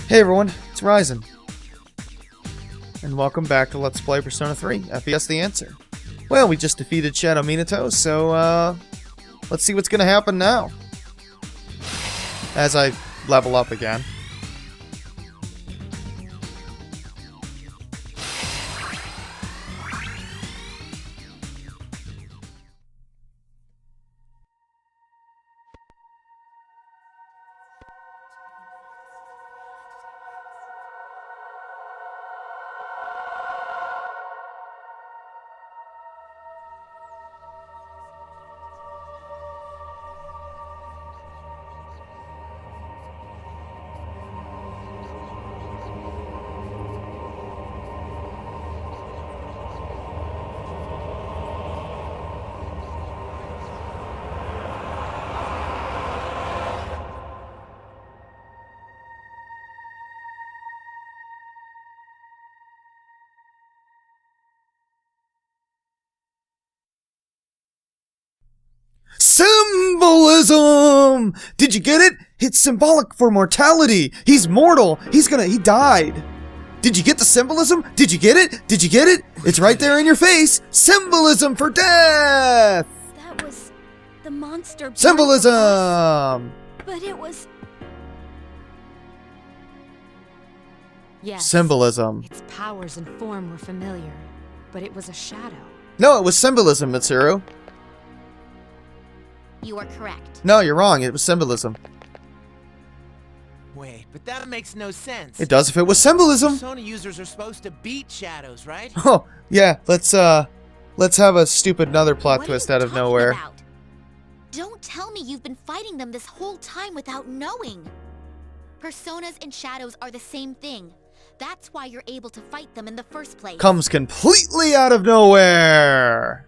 Hey everyone, it's Ryzen. And welcome back to Let's Play Persona 3, FES the Answer. Well, we just defeated Shadow Minato, so let's see what's gonna happen now. As I level up again. Symbolism! Did you get it? It's symbolic for mortality. He's mortal. He died. Did you get the symbolism? Did you get it? Did you get it? It's right there in your face. Symbolism for death! That was the monster. Symbolism! But it was... Yes. Symbolism. Its powers and form were familiar, but it was a shadow. No, it was symbolism, Mitsuru. You are correct. No, you're wrong. It was symbolism. Wait, but that makes no sense. It does if it was symbolism. Persona users are supposed to beat shadows, right? Oh, yeah. Let's have a stupid another plot What twist are you out of talking nowhere. about? Don't tell me you've been fighting them this whole time without knowing. Personas and shadows are the same thing. That's why you're able to fight them in the first place. Comes completely out of nowhere.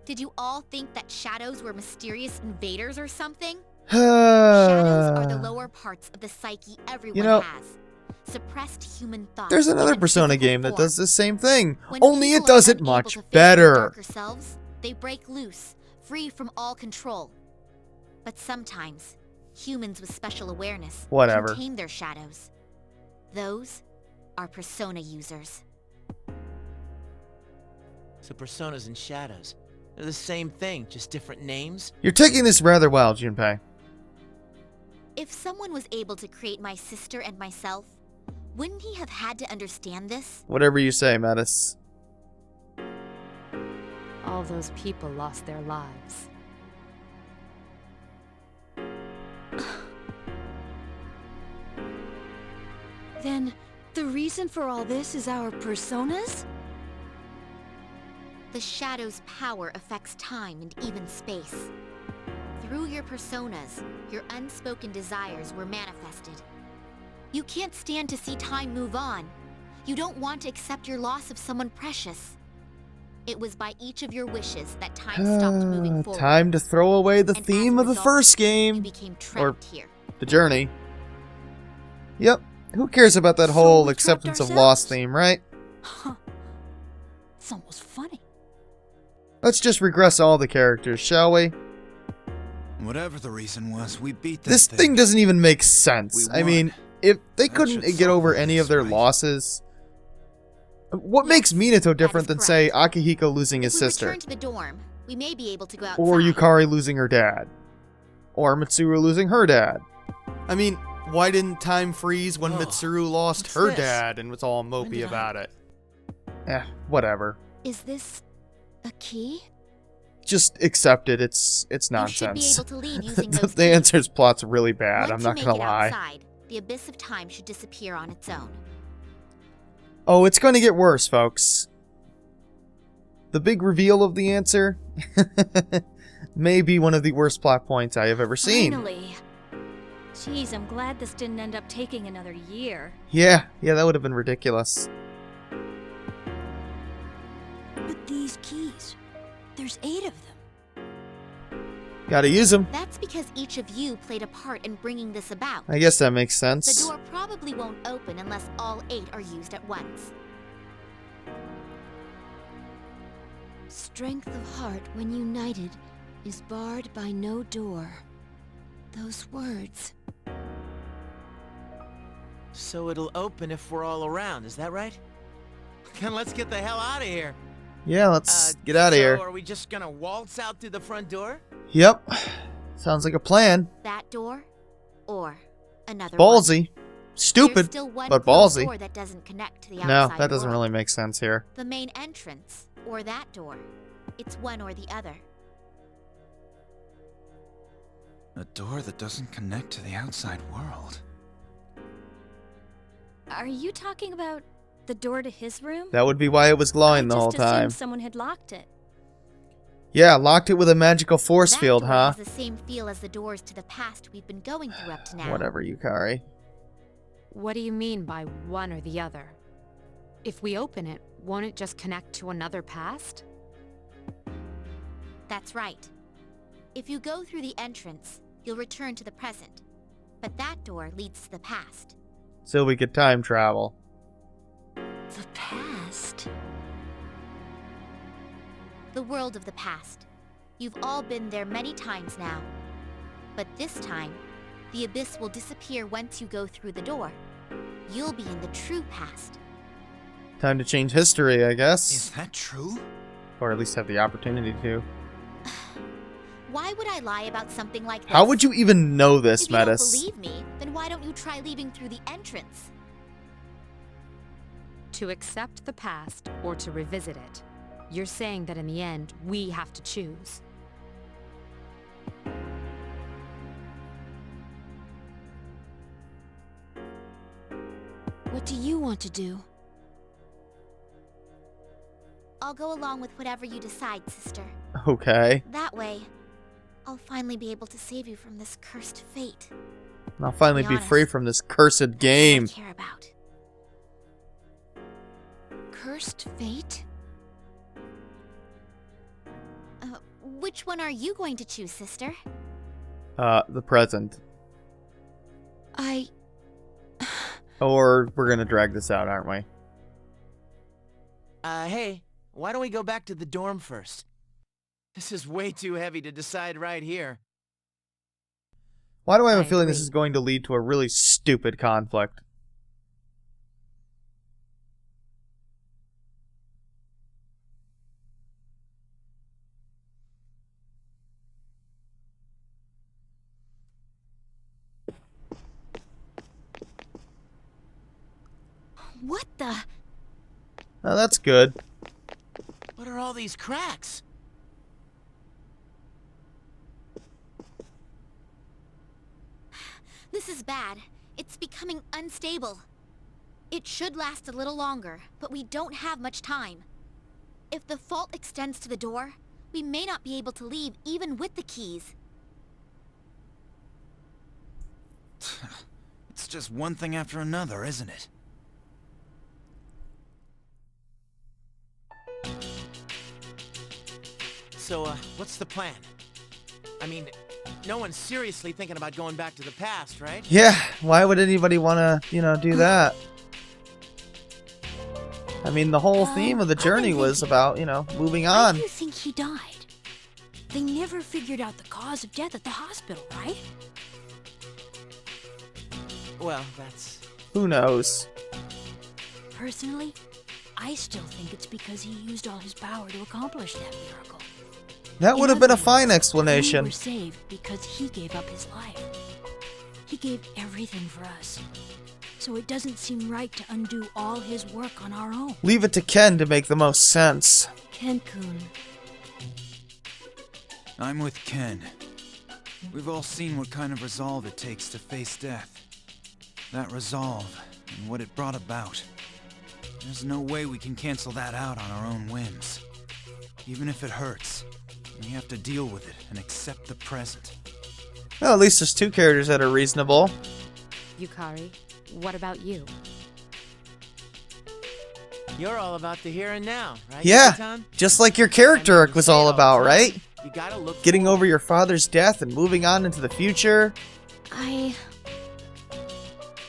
Did you all think that shadows were mysterious invaders or something? Shadows are the lower parts of the psyche everyone has. Suppressed human thoughts. There's another in Persona physical game that form. does the same thing, When only it people does are it unable much to face their better. darker selves, they break loose, free from all control. But sometimes, humans with special awareness Whatever. can tame their shadows. Those are persona users. So personas and shadows, they're the same thing, just different names? You're taking this rather well, Junpei. If someone was able to create my sister and myself, wouldn't he have had to understand this? Whatever you say, Metis. All those people lost their lives. Then, the reason for all this is our personas? The shadow's power affects time and even space. Through your personas, your unspoken desires were manifested. You can't stand to see time move on. You don't want to accept your loss of someone precious. It was by each of your wishes that time stopped moving forward. Time to throw away the And theme as a of the result, first You game. became trapped here. The journey. Yep. Who cares about that So whole we trapped acceptance of ourselves? loss theme, right? Huh. It's almost funny. Let's just regress all the characters, shall we? Whatever the reason was, we beat that This thing doesn't even make sense. We I mean, won. if they That couldn't should get solve over all any this, of their right? losses, what Yes, makes Minato that different is than, say, correct. Akihiko losing his If we sister? return to the dorm, we may be able to go outside. Or Yukari losing her dad? Or Mitsuru losing her dad? I mean, why didn't time freeze when Oh, Mitsuru lost what's her this? dad and was all When mopey did I- about it? Whatever. Is this a key? Just accept it. It's You should be nonsense. able to leave using those The keys. answer's plot's really bad, Once I'm you not make gonna it lie. outside, the abyss of time should disappear on its own. Oh, it's gonna get worse, folks. The big reveal of the answer may be one of the worst plot points I have ever seen. Finally. Jeez, I'm glad this didn't end up taking another year. Yeah, that would have been ridiculous. But these keys, there's 8 of them. Gotta use them. That's because each of you played a part in bringing this about. I guess that makes The sense. door probably won't open unless all 8 are used at once. Strength of heart when united is barred by no door. Those words. So it'll open if we're all around, is that right? Then let's get the hell out of here. Yeah, let's get out of here. So are we just gonna waltz out through the front door? Yep. Sounds like a plan. That door, or another Ballsy. one. Stupid, There's still one but closed ballsy. door that doesn't connect to the No, outside that doesn't world. really make sense here. The main entrance, or that door. It's one or the other. A door that doesn't connect to the outside world. Are you talking about the door to his room? That would be why it was glowing I the whole just assumed time. someone had locked it. Yeah, locked it with a magical force That field, door huh? has the same feel as the doors to the past we've been going through up to now. Whatever, Yukari. What do you mean by one or the other? If we open it, won't it just connect to another past? That's right. If you go through the entrance, you'll return to the present. But that door leads to the past. So we could time travel. The past? The world of the past. You've all been there many times now. But this time, the abyss will disappear once you go through the door. You'll be in the true past. Time to change history, I Is guess. that true? Or at least have the opportunity to. Why would I lie about something like this? How would you even know this, If you don't Metis? believe me, then why don't you try leaving through the entrance? To accept the past or to revisit it. You're saying that in the end, we have to choose. What do you want to do? I'll go along with whatever you decide, sister. Okay. That way, I'll finally be able to save you from this cursed fate. I'll finally To be be free honest, from this cursed game. That's all I care about. Cursed fate? Which one are you going to choose, sister? The present. I... Or we're gonna drag this out, aren't we? Hey, why don't we go back to the dorm first? This is way too heavy to decide right here. Why do I have a I feeling this agree. is going to lead to a really stupid conflict? What the... Oh, that's good. What are all these cracks? This is bad. It's becoming unstable. It should last a little longer, but we don't have much time. If the fault extends to the door, we may not be able to leave even with the keys. It's just one thing after another, isn't it? So, what's the plan? I mean, no one's seriously thinking about going back to the past, right? Yeah, why would anybody want to, do that? I mean, the whole theme of the I've been journey was thinking. about, moving Why on. do you think he died? They never figured out the cause of death at the hospital, right? Well, that's... Who knows? Personally, I still think it's because he used all his power to accomplish that miracle. That In would have been a other fine words, explanation. We were saved because he gave up his life. He gave everything for us. So it doesn't seem right to undo all his work on our own. Leave it to Ken to make the most sense. Ken-kun. I'm with Ken. We've all seen what kind of resolve it takes to face death. That resolve, and what it brought about. There's no way we can cancel that out on our own whims. Even if it hurts, we have to deal with it and accept the present. Well, at least there's two characters that are reasonable. Yukari, what about you? You're all about the here and now, right? Yeah, Yutan? just like your character arc was Say it all the about, time. right? You gotta look Getting forward. over your father's death and moving on into the future.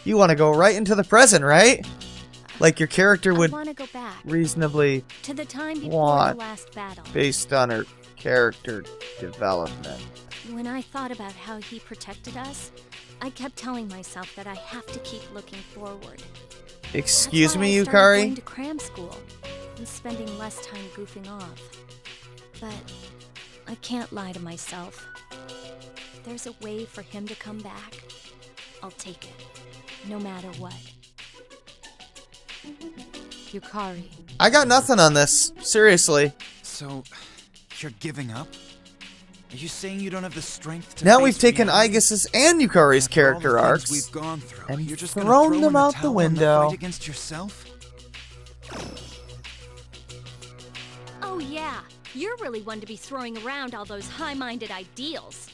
You want to go right into the present, right? Like your character I would want to go back reasonably, to the time before want. the last battle. based on her character development. When I thought about how he protected us, I kept telling myself that I have to keep looking forward. Excuse That's why me, I started going Yukari? to cram school and spending less time goofing off. But I can't lie to myself. If there's a way for him to come back, I'll take it, no matter what. Yukari. I got nothing on this. Seriously. So, you're giving up? Are you saying you don't have the strength to Now face we've taken reality? Aigus's and Yukari's After all the character things arcs we've gone through, and you're just gonna thrown throw them in the out the towel on window. fight against yourself? Oh yeah, you're really one to be throwing around all those high-minded ideals.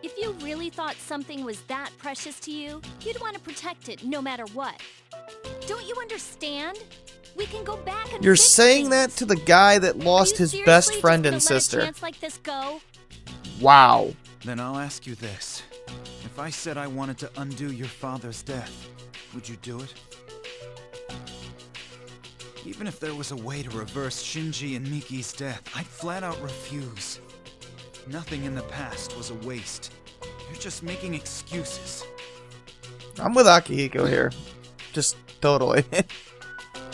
If you really thought something was that precious to you, you'd want to protect it no matter what. Don't you understand? We can go back and You're fix saying that things. to the guy that lost Are you his best seriously friend just and gonna let a sister. chance like this go? Wow. Then I'll ask you this. If I said I wanted to undo your father's death, would you do it? Even if there was a way to reverse Shinji and Miki's death, I'd flat out refuse. Nothing in the past was a waste. You're just making excuses. I'm with Akihiko here. Just totally.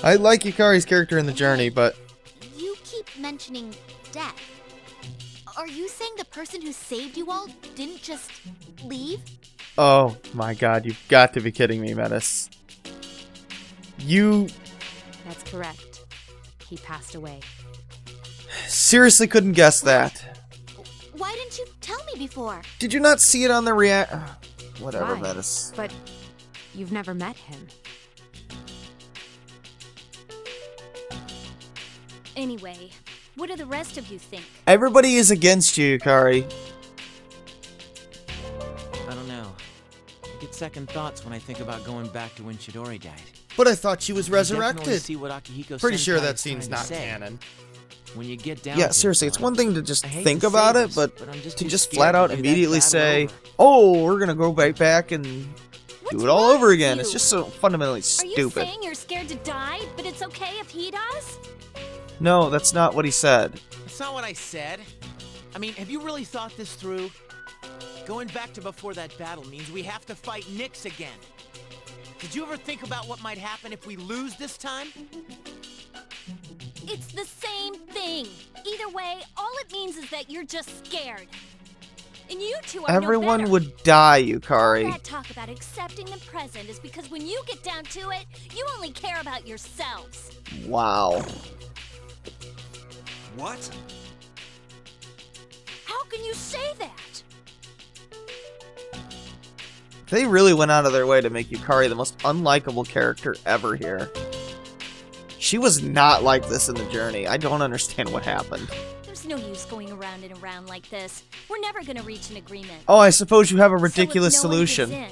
I like Yukari's character in the journey, but You keep mentioning death. Are you saying the person who saved you all didn't just leave? oh my god, you've got to be kidding me, Menace. You That's correct. He passed away. seriously couldn't guess that. Why didn't you tell me before? Did you not see it on the Whatever, Why? Menace. But you've never met him. Anyway, what do the rest of you think? Everybody is against you, Yukari. I don't know. I get second thoughts when I think about going back to when Chidori died. But I thought she was You definitely resurrected. see what Akihiko Pretty sure Senpai that is scene's trying not to say. canon. When you get down Yeah, to seriously, it, it's though, one thing to just I hate think to say about this, it, but I'm just to too just scared flat to out do that immediately battle say, over. oh, we're gonna go right back and What's do it all wrong over with again. you? It's just so fundamentally Are you stupid. saying you're scared to die, but it's okay if he does? No, that's not what he said. That's not what I said. I mean, have you really thought this through? Going back to before that battle means we have to fight Nyx again. Did you ever think about what might happen if we lose this time? It's the same thing. Either way, all it means is that you're just scared. And you two are Everyone no better. would die, All Yukari. that talk about accepting the present is because when you get down to it, you only care about yourselves. Wow. What? How can you say that? They really went out of their way to make Yukari the most unlikable character ever here. She was not like this in the journey. I don't understand what happened. There's no use going around and around like this. We're never gonna reach an agreement. Oh, I suppose you have a So if ridiculous no one gives solution. in,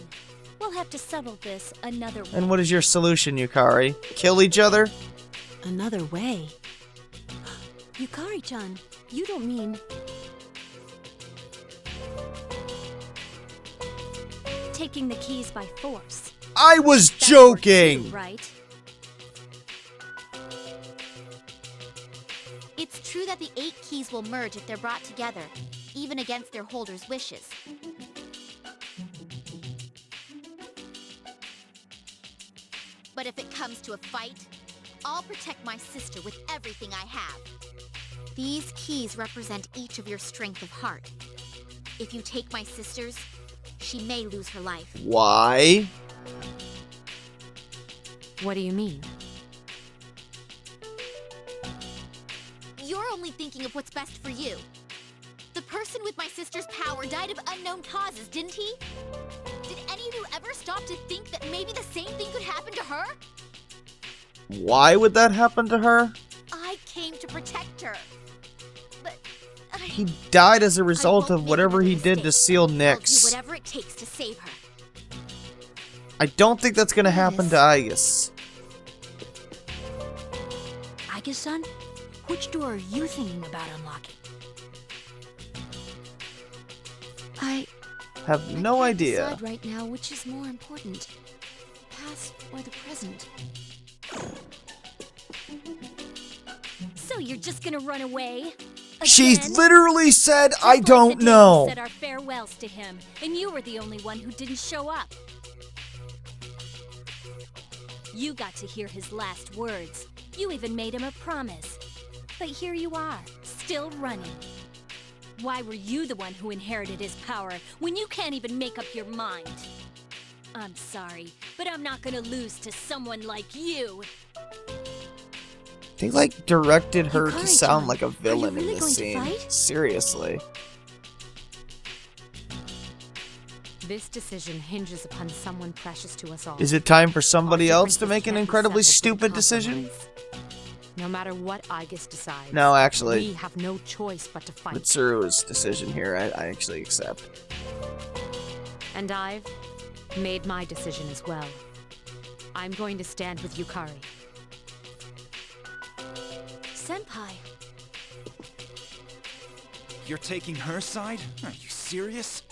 we'll have to settle this another way. And what is your solution, Yukari? Kill each other? Another way? Yukari-chan, you don't mean... taking the keys by force. I was That works too, joking! right? It's true that the 8 keys will merge if they're brought together, even against their holders' wishes. But if it comes to a fight, I'll protect my sister with everything I have. These keys represent each of your strength of heart. If you take my sister's, she may lose her life. Why? What do you mean? You're only thinking of what's best for you. The person with my sister's power died of unknown causes, didn't he? Did any of you ever stop to think that maybe the same thing could happen to her? Why would that happen to her? I came to protect her. But He died as a result won't of make whatever another he did to mistake. seal I'll do Nyx. whatever it takes to save her. I don't think that's gonna happen to Aigus. Aigus-san, which door are you thinking about unlocking? I Have no can't idea. decide right now which is more important, the past or the present. So you're just gonna run away? She Again? literally said, Just I like don't the day know. we said our farewells to him, and you were the only one who didn't show up. You got to hear his last words. You even made him a promise. But here you are, still running. Why were you the one who inherited his power when you can't even make up your mind? I'm sorry, but I'm not gonna lose to someone like you. They, like, directed her to Yukari-chan, sound like a villain really in this going to scene. fight? Seriously. This decision hinges upon someone precious to us all. Is it time for somebody Our else to differences make an can't be incredibly settled with stupid decision? compromise. No matter what Aigis decides, No, actually, we have no choice but to fight. Mitsuru's decision here, I actually accept. And I've made my decision as well. I'm going to stand with Yukari. Senpai, You're taking her side? Are you serious?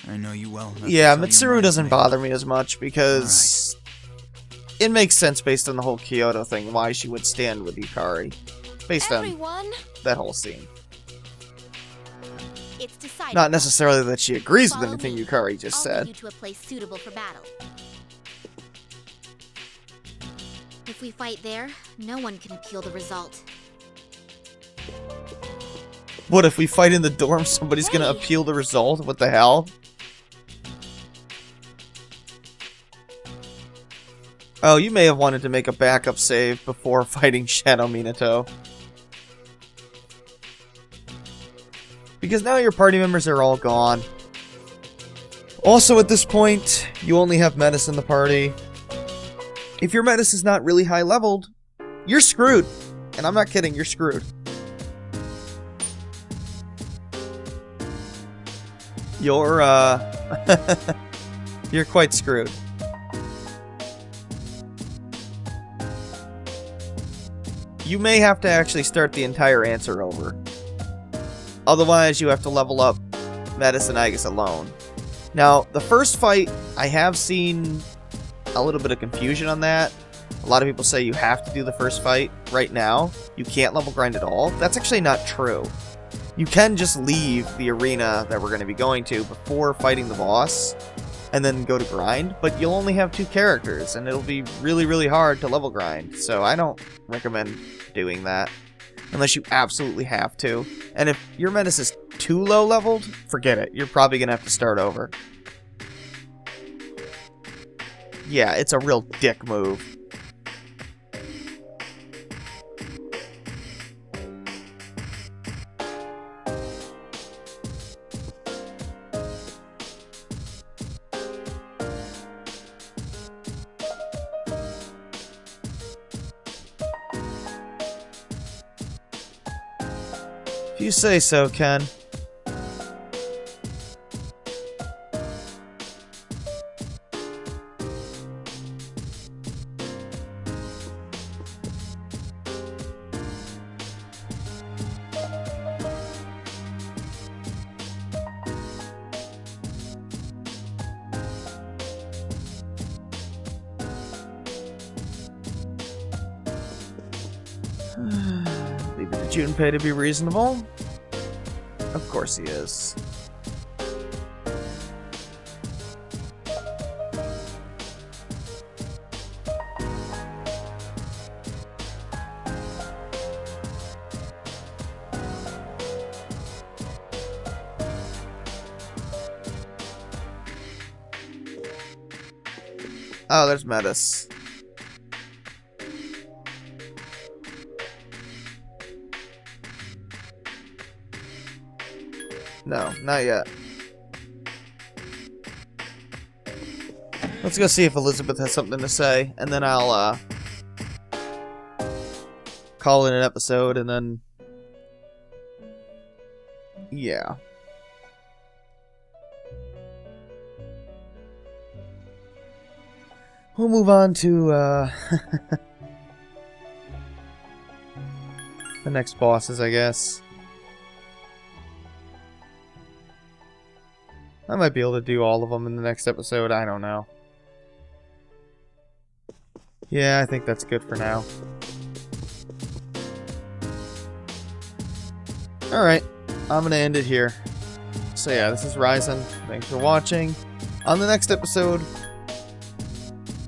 I know you well enough to Yeah, tell your Mitsuru mind doesn't made bother up. me as much because it makes sense based on the whole Kyoto thing why she would stand with Yukari. Based on Everyone, that whole scene. it's decided. Not necessarily that she agrees with Follow anything me. Yukari just I'll said. lead you to a place suitable for battle. If we fight there, no one can appeal the result. What if we fight in the dorm, somebody's gonna Hey. appeal the result? What the hell? Oh, you may have wanted to make a backup save before fighting Shadow Minato. Because now your party members are all gone. Also, at this point, you only have Metis in the party. If your Metis is not really high leveled, you're screwed. And I'm not kidding, you're screwed. You're, you're quite screwed. You may have to actually start the entire answer over. Otherwise, you have to level up Metis and Aegis alone. Now, the first fight, I have seen a little bit of confusion on that. A lot of people say you have to do the first fight right now. You can't level grind at all. That's actually not true. You can just leave the arena that we're going to be going to before fighting the boss and then go to grind, but you'll only have 2 characters and it'll be really, really hard to level grind. So I don't recommend doing that unless you absolutely have to. And if your Metis is too low leveled, forget it. You're probably going to have to start over. Yeah, it's a real dick move. If you say so, Ken. Leave it to Junpei to be reasonable. Of course he is. Oh, there's Metis. No, not yet. Let's go see if Elizabeth has something to say, and then I'll, call it an episode, and then... yeah. We'll move on to, the next bosses, I guess. I might be able to do all of them in the next episode, I don't know. Yeah, I think that's good for now. Alright, I'm gonna end it here. So yeah, this is Ryzen. Thanks for watching. On the next episode,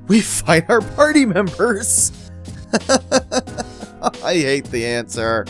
we fight our party members! I hate the answer.